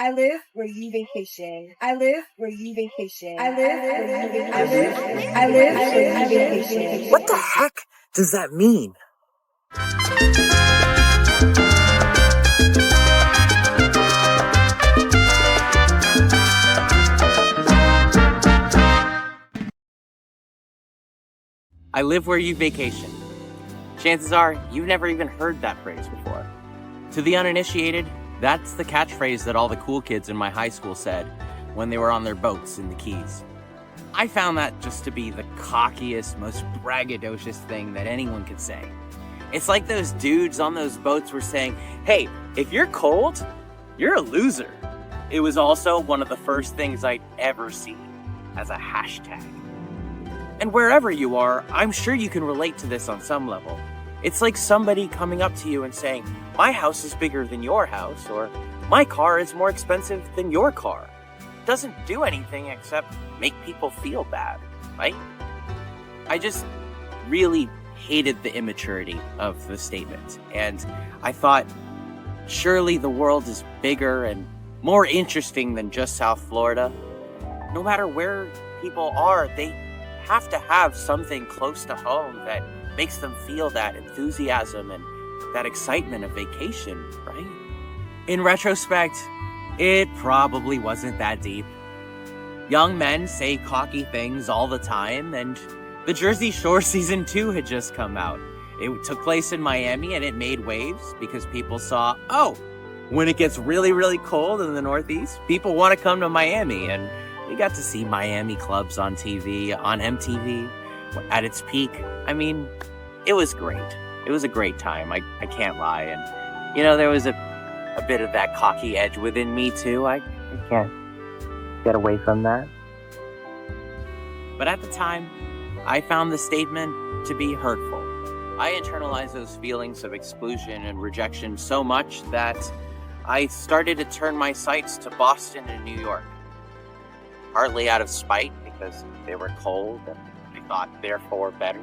I live where you vacation. I live where you vacation. I live where you vacation. I live where you vacation. What the heck does that mean? I live where you vacation. Chances are you've never even heard that phrase before. To the uninitiated, that's the catchphrase that all the cool kids in my high school said when they were on their boats in the Keys. I found that just to be the cockiest, most braggadocious thing that anyone could say. It's like those dudes on those boats were saying, hey, if you're cold, you're a loser. It was also one of the first things I'd ever seen as a hashtag. And wherever you are, I'm sure you can relate to this on some level. It's like somebody coming up to you and saying, my house is bigger than your house, or my car is more expensive than your car. It doesn't do anything except make people feel bad, right? I just really hated the immaturity of the statement. And I thought, surely the world is bigger and more interesting than just South Florida. No matter where people are, they have to have something close to home that makes them feel that enthusiasm and that excitement of vacation, right? In retrospect, it probably wasn't that deep. Young men say cocky things all the time, and the Jersey Shore Season 2 had just come out. It took place in Miami, and it made waves because people saw, oh, when it gets really, really cold in the Northeast, people want to come to Miami, and we got to see Miami clubs on TV, on MTV, at its peak. I mean, it was great. It was a great time, I can't lie. And, you know, there was a bit of that cocky edge within me, too. I can't get away from that. But at the time, I found the statement to be hurtful. I internalized those feelings of exclusion and rejection so much that I started to turn my sights to Boston and New York. Partly out of spite because they were cold and I thought therefore better.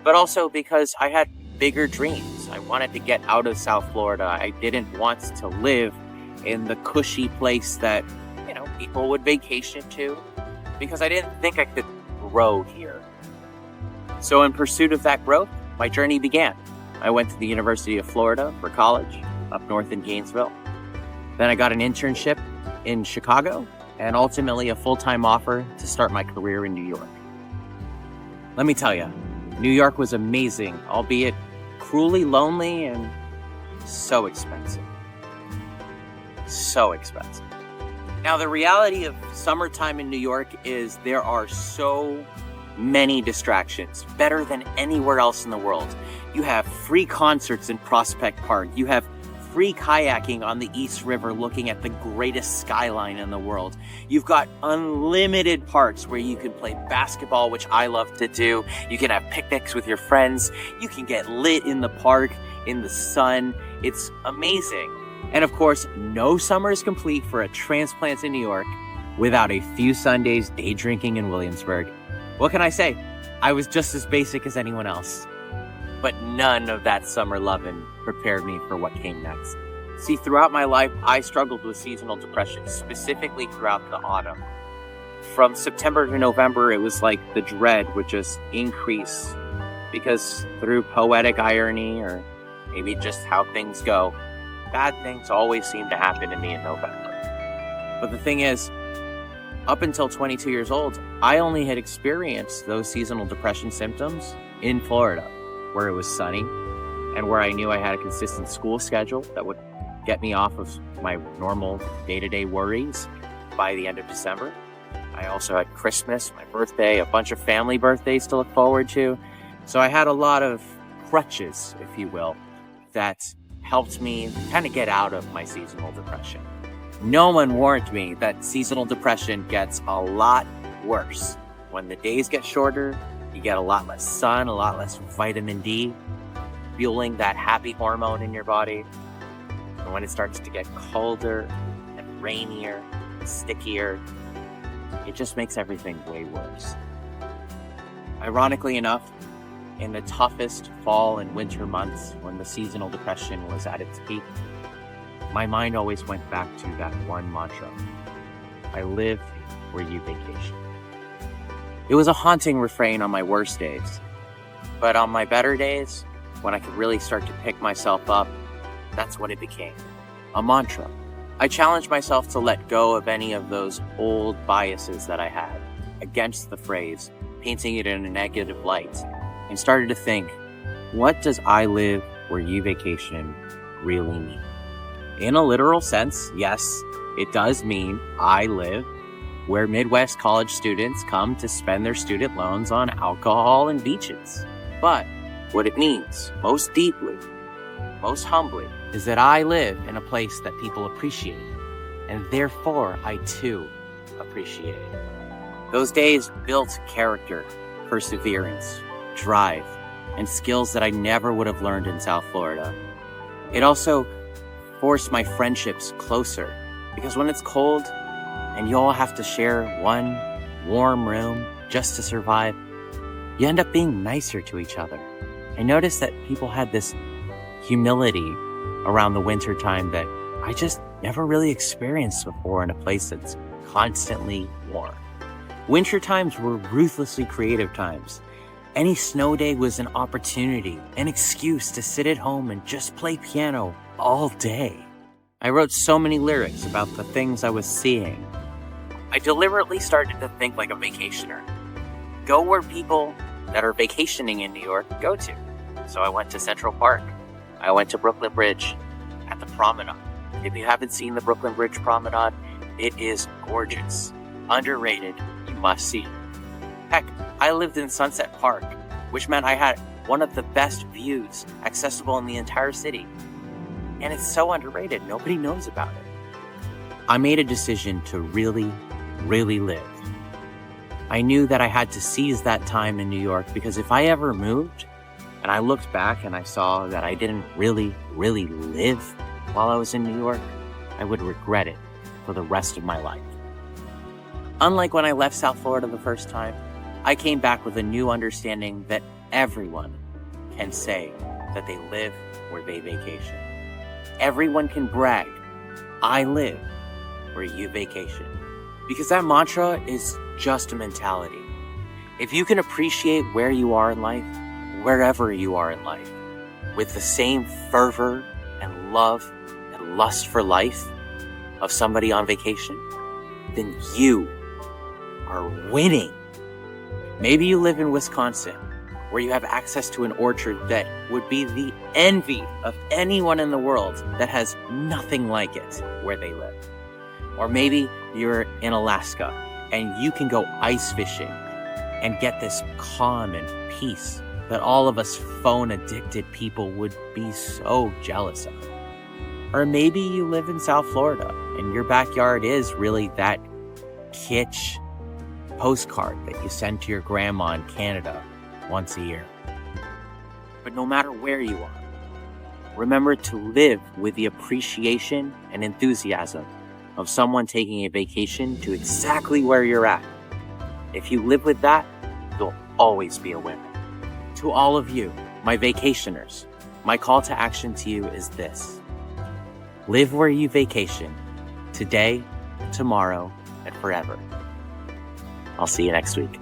But also because I had bigger dreams. I wanted to get out of South Florida. I didn't want to live in the cushy place that, you know, people would vacation to because I didn't think I could grow here. So in pursuit of that growth, my journey began. I went to the University of Florida for college up north in Gainesville. Then I got an internship in Chicago and ultimately a full-time offer to start my career in New York. Let me tell you, New York was amazing, albeit cruelly lonely and so expensive. So expensive. Now, the reality of summertime in New York is there are so many distractions, better than anywhere else in the world. You have free concerts in Prospect Park. You have free kayaking on the East River looking at the greatest skyline in the world. You've got unlimited parks where you can play basketball, which I love to do. You can have picnics with your friends. You can get lit in the park, in the sun. It's amazing. And of course, no summer is complete for a transplant in New York without a few Sundays day drinking in Williamsburg. What can I say? I was just as basic as anyone else. But none of that summer lovin' prepared me for what came next. See, throughout my life, I struggled with seasonal depression, specifically throughout the autumn. From September to November, it was like the dread would just increase because through poetic irony or maybe just how things go, bad things always seem to happen to me in November. But the thing is, up until 22 years old, I only had experienced those seasonal depression symptoms in Florida, where it was sunny and where I knew I had a consistent school schedule that would get me off of my normal day-to-day worries by the end of December. I also had Christmas, my birthday, a bunch of family birthdays to look forward to. So I had a lot of crutches, if you will, that helped me kind of get out of my seasonal depression. No one warned me that seasonal depression gets a lot worse. When the days get shorter, you get a lot less sun, a lot less vitamin D, fueling that happy hormone in your body. And when it starts to get colder and rainier and stickier, it just makes everything way worse. Ironically enough, in the toughest fall and winter months when the seasonal depression was at its peak, my mind always went back to that one mantra. I live where you vacation. It was a haunting refrain on my worst days, but on my better days, when I could really start to pick myself up, that's what it became. A mantra. I challenged myself to let go of any of those old biases that I had against the phrase, painting it in a negative light, and started to think, what does I live where you vacation really mean? In a literal sense, yes, it does mean I live where Midwest college students come to spend their student loans on alcohol and beaches. But what it means, most deeply, most humbly, is that I live in a place that people appreciate, and therefore I too appreciate it. Those days built character, perseverance, drive, and skills that I never would have learned in South Florida. It also forced my friendships closer, because when it's cold and you all have to share one warm room just to survive, you end up being nicer to each other. I noticed that people had this humility around the winter time that I just never really experienced before in a place that's constantly warm. Winter times were ruthlessly creative times. Any snow day was an opportunity, an excuse to sit at home and just play piano all day. I wrote so many lyrics about the things I was seeing. I deliberately started to think like a vacationer. Go where people that are vacationing in New York go to. So I went to Central Park. I went to Brooklyn Bridge at the Promenade. If you haven't seen the Brooklyn Bridge Promenade, it is gorgeous. Underrated, you must see. Heck, I lived in Sunset Park, which meant I had one of the best views accessible in the entire city. And it's so underrated, nobody knows about it. I made a decision to really, really live. I knew that I had to seize that time in New York, because if I ever moved, and I looked back and I saw that I didn't really, really live while I was in New York, I would regret it for the rest of my life. Unlike when I left South Florida the first time, I came back with a new understanding that everyone can say that they live where they vacation. Everyone can brag, I live where you vacation. Because that mantra is just a mentality. If you can appreciate where you are in life, wherever you are in life, with the same fervor and love and lust for life of somebody on vacation, then you are winning. Maybe you live in Wisconsin, where you have access to an orchard that would be the envy of anyone in the world that has nothing like it where they live. Or maybe you're in Alaska and you can go ice fishing and get this calm and peace that all of us phone-addicted people would be so jealous of. Or maybe you live in South Florida and your backyard is really that kitsch postcard that you send to your grandma in Canada once a year. But no matter where you are, remember to live with the appreciation and enthusiasm of someone taking a vacation to exactly where you're at. If you live with that, you'll always be a winner. To all of you, my vacationers, my call to action to you is this. Live where you vacation, today, tomorrow, and forever. I'll see you next week.